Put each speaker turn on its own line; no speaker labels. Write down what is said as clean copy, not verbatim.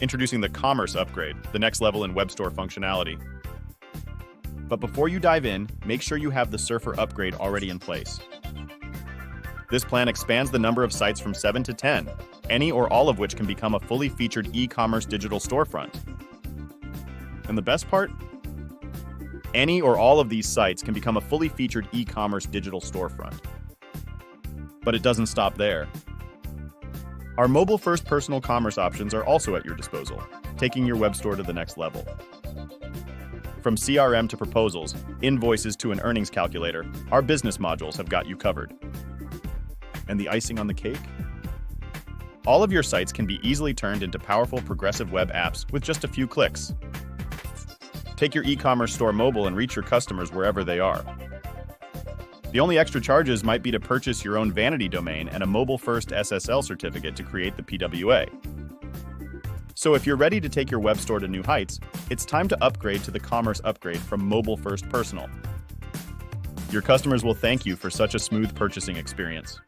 Introducing the Commerce Upgrade, the next level in web store functionality. But before you dive in, make sure you have the Surfer upgrade already in place. This plan expands the number of sites from 7 to 10, any or all of which can become a fully featured e-commerce digital storefront. And the best part? Any or all of these sites can become a fully featured e-commerce digital storefront. But it doesn't stop there. Our mobile-first personal commerce options are also at your disposal, taking your web store to the next level. From CRM to proposals, invoices to an earnings calculator, our business modules have got you covered. And the icing on the cake? All of your sites can be easily turned into powerful progressive web apps with just a few clicks. Take your e-commerce store mobile and reach your customers wherever they are. The only extra charges might be to purchase your own vanity domain and a MobileFirst SSL certificate to create the PWA. So if you're ready to take your web store to new heights, it's time to upgrade to the Commerce Upgrade from MobileFirst-Personal. Your customers will thank you for such a smooth purchasing experience.